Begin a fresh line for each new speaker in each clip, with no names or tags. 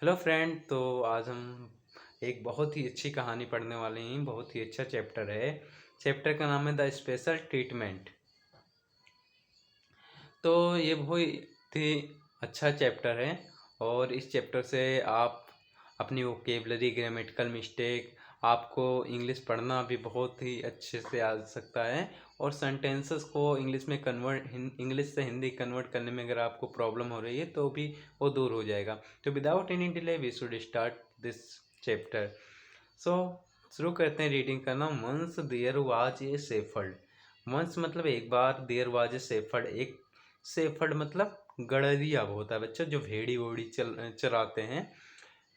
Hello friend. तो आज हम एक बहुत ही अच्छी कहानी पढ़ने वाले हैं। बहुत ही अच्छा चैप्टर है। चैप्टर का नाम है द स्पेशल ट्रीटमेंट। तो ये बहुत ही अच्छा चैप्टर है और इस चैप्टर से आप अपनी वोकेबलरी, ग्रामेटिकल मिस्टेक, आपको इंग्लिश पढ़ना भी बहुत ही अच्छे से आ सकता है। और सेंटेंसेस को इंग्लिश में इंग्लिश से हिंदी कन्वर्ट करने में अगर आपको प्रॉब्लम हो रही है तो भी वो दूर हो जाएगा। तो without any delay we should start this chapter. So शुरू करते हैं रीडिंग करना। Once there was a shepherd. Once मतलब एक बार, देयर वाज ए शेफर्ड एक शेफर्ड मतलब गड़रिया होता है बच्चा, जो भेड़ी वोड़ी चराते हैं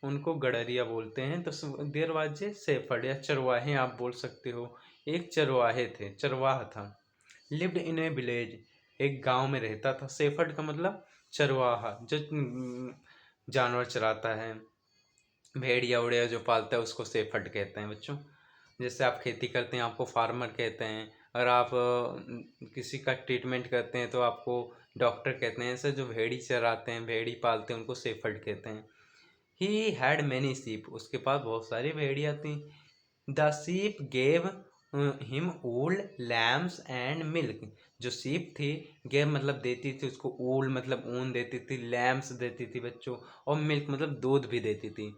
उनको गड़रिया बोलते हैं। तो देयर वाज ए शेफर्ड या चरवाहे आप बोल सकते हो। एक चरवाहे थे, चरवाहा था। लिव्ड इन ए विलेज, एक गांव में रहता था। शेफर्ड का मतलब चरवाहा, जो जानवर चराता है, भेड़िया उड़िया जो पालता है उसको शेफर्ड कहते हैं बच्चों। जैसे आप खेती करते हैं आपको फार्मर कहते हैं। अगर आप किसी का ट्रीटमेंट करते हैं तो आपको डॉक्टर कहते हैं। ऐसे जो भेड़ी चराते हैं, भेड़ी पालते हैं, उनको शेफर्ड कहते हैं। ही हैड मैनी शीप, उसके पास बहुत सारी भेड़ियाँ थी। The sheep gave him wool, lambs and milk. जो शीप थी, गेव मतलब देती थी उसको, ऊल मतलब ऊन देती थी, लैम्स देती थी बच्चों, और मिल्क मतलब दूध भी देती थी।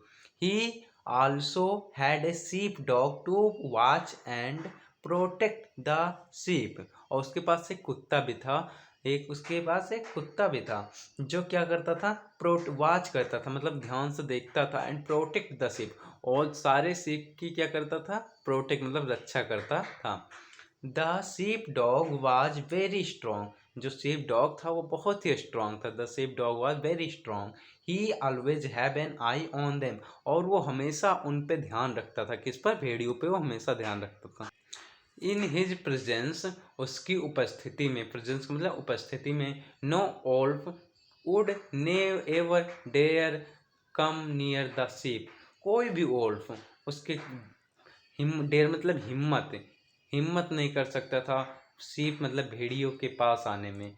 He also had a sheep dog to watch and protect the sheep. और उसके पास एक कुत्ता भी था। उसके पास एक कुत्ता भी था जो क्या करता था, प्रोट वॉच करता था, मतलब ध्यान से देखता था, एंड प्रोटेक्ट द शिप, और सारे शिप की क्या करता था, प्रोटेक्ट मतलब रक्षा करता था। The sheep dog was very strong. जो शीप डॉग था वो बहुत ही स्ट्रांग था। The sheep dog was very strong. He always have an I on them, और वो हमेशा उन पे ध्यान रखता था। किस पर? भेड़ियों पे वो हमेशा ध्यान रखता था। इन हिज प्रेजेंस, उसकी उपस्थिति में, प्रेजेंस का मतलब उपस्थिति में, no wolf would never dare come near the sheep. कोई भी ओल्फ उसके डेयर मतलब हिम्मत, हिम्मत नहीं कर सकता था शीप मतलब भेड़ियों के पास आने में।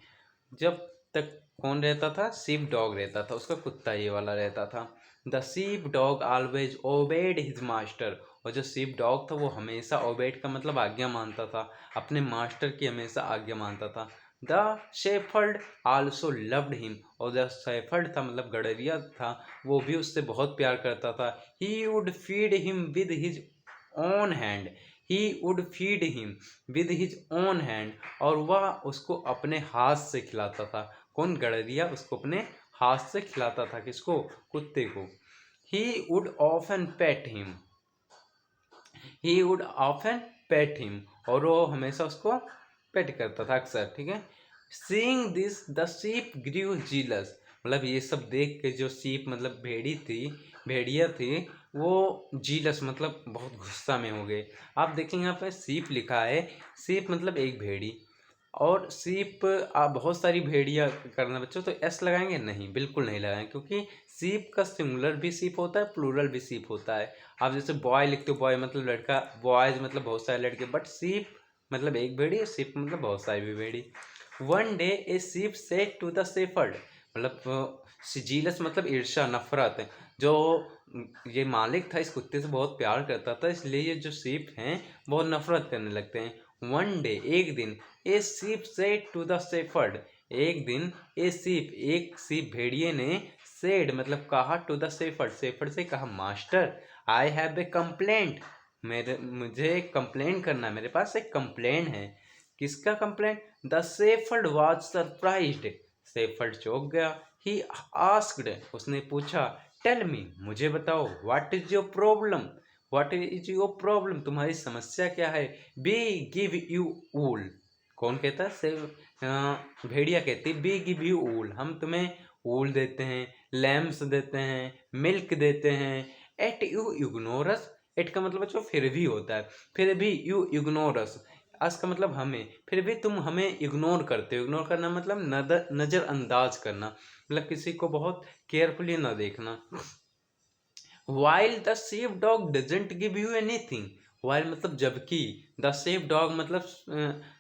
जब तक कौन रहता था? शीप डॉग रहता था, उसका कुत्ता ये वाला रहता था। The sheep dog always obeyed his master. और जो शीप डॉग था वो हमेशा, ओबेड का मतलब आज्ञा मानता था, अपने मास्टर की हमेशा आज्ञा मानता था। The shepherd also loved him. और जो शेफर्ड था मतलब गड़रिया था, वो भी उससे बहुत प्यार करता था। He would feed him with his own hand. He would feed him with his own hand. और वह उसको अपने हाथ से खिलाता था। कौन? गड़रिया उसको अपने हाथ से खिलाता था। किसको? कुत्ते को। He would often pet him. He would often pet him, और वो हमेशा उसको पेट करता था अक्सर। ठीक है। Seeing this the sheep grew jealous. मतलब ये सब देख के जो शीप मतलब भेड़ी थी, भेड़िया थी, वो जीलस मतलब बहुत गुस्सा में हो गए। आप देखेंगे यहाँ पे शीप लिखा है, शीप मतलब एक भेड़ी, और सीप आप बहुत सारी भेड़िया करना बच्चों, तो एस लगाएंगे? नहीं, बिल्कुल नहीं लगाएंगे, क्योंकि सीप का सिंगुलर भी सीप होता है, प्लूरल भी सीप होता है। आप जैसे बॉय लिखते हो, बॉय मतलब लड़का, बॉयज मतलब बहुत सारे लड़के, बट सीप मतलब एक भेड़ी, सीप मतलब बहुत सारी भी भेड़ी। वन डे ए सीप सेड टू द शेफर्ड, मतलब सिजीलस मतलब ईर्ष्या, नफरत। जो ये मालिक था इस कुत्ते से बहुत प्यार करता था, इसलिए ये जो सीप हैं बहुत नफरत करने लगते हैं। वन डे एक दिन, ए सीप सेड टू द शेफर्ड, एक दिन ए सीप एक सीप भेड़िए ने सेड मतलब कहा, टू द शेफर्ड शेफर्ड से कहा, master I have a complaint, मुझे कंप्लेन करना है, मेरे पास एक कंप्लेन है। किसका complaint? The shepherd was surprised, shepherd चौंक गया। ही आस्क्ड, उसने पूछा, टेल मी, मुझे बताओ, what is your problem, what is your problem, तुम्हारी समस्या क्या है। बी गिव यू ऊल, कौन कहता है? से भेड़िया कहती, बी गिव यू ऊल, हम तुम्हें ऊल देते हैं, लैम्स देते हैं, मिल्क देते हैं। एट यू इग्नोरस, एट का मतलब बच्चों फिर भी होता है, फिर भी यू इग्नोरस, अस का मतलब हमें, फिर भी तुम हमें इग्नोर करते हो। इग्नोर करना मतलब नज़रअंदाज करना, मतलब किसी को बहुत केयरफुली ना देखना। While the shape dog doesn't give you anything, while मतलब जबकि, द शेप डॉग मतलब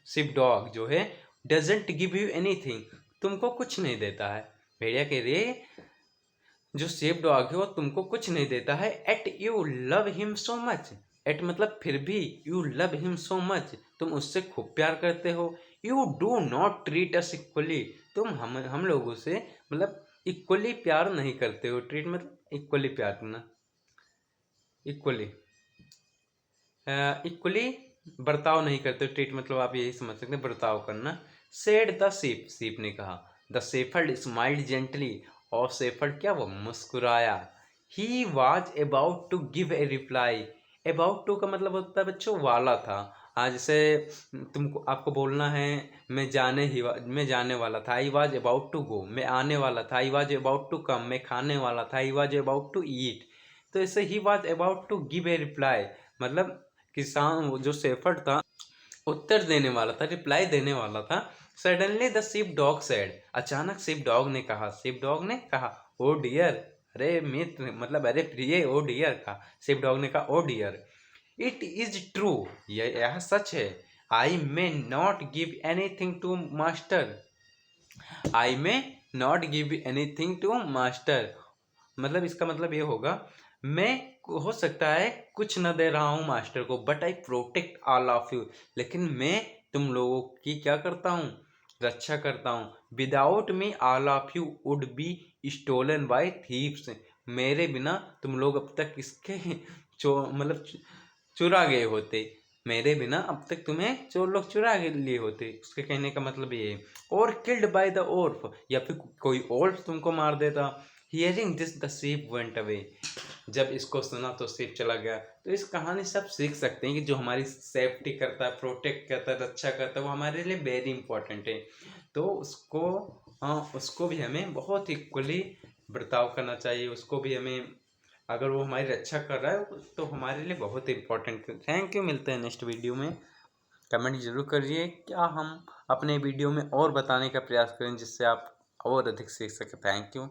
शेप डॉग जो है, डजेंट गिव यू एनीथिंग, तुमको कुछ नहीं देता है। भेड़िया कह रही है जो सेफ डॉग है वो तुमको कुछ नहीं देता है, yet you love him so much. Yet मतलब फिर भी, you love him so much, तुम उससे खूब प्यार करते हो। You do not treat us equally, तुम हम लोगों से मतलब इक्वली प्यार नहीं करते हो। ट्रीट मतलब इक्वली प्यार करना, इक्वली इक्वली बर्ताव नहीं करते। ट्रीट मतलब आप यही समझ सकते हैं, बर्ताव करना। सेड द सीप, सीप ने कहा। द सेफर्ड स्माइल्ड जेंटली, और सेफर्ड क्या, वो मुस्कुराया। He was about to give a reply. About to का मतलब होता है बच्चों वाला था। हाँ, जैसे तुमको आपको बोलना है मैं जाने वाला था। I was about to go, मैं आने वाला था। I was about to come, मैं खाने वाला था। I was about to eat. तो ऐसे ही was about to give a reply, मतलब किसान जो शेफर्ड था उत्तर देने वाला था, रिप्लाई देने वाला था। Suddenly the sheep dog said, अचानक शीप डॉग ने कहा, शीप डॉग ने कहा, ओ डियर, अरे मित्र मतलब अरे प्रिय, ओ डियर का शीप डॉग ने कहा, oh dear, it is true, यह सच है। I may not give anything to master, I may not give anything to master, मतलब इसका मतलब ये होगा, मैं हो सकता है कुछ न दे रहा हूँ मास्टर को, but I protect all of you, लेकिन मैं तुम लोगों की क्या करता हूँ, रक्षा करता हूँ। Without me all of you would be stolen by thieves, मेरे बिना तुम लोग अब तक इसके मतलब चुरा गए होते, मेरे बिना अब तक तुम्हें चोर लोग चुरा लिए होते। उसके कहने का मतलब ये है। और किल्ड बाय द ओर्फ, या फिर कोई ओल्फ तुमको मार देता। Hearing this the sheep went away, जब इसको सुना तो शीप चला गया। तो इस कहानी से आप सीख सकते हैं कि जो हमारी सेफ्टी करता है, प्रोटेक्ट करता है, रक्षा करता है, वो हमारे लिए वेरी इंपॉर्टेंट है। तो उसको, हाँ, उसको भी हमें बहुत इक्वली बर्ताव करना चाहिए। उसको भी हमें, अगर वो हमारी रक्षा कर रहा है तो हमारे लिए बहुत इंपॉर्टेंट है। थैंक यू, मिलते हैं नेक्स्ट वीडियो में। कमेंट जरूर करिए, क्या हम अपने वीडियो में और बताने का प्रयास करें जिससे आप और अधिक सीख सकें। Thank you.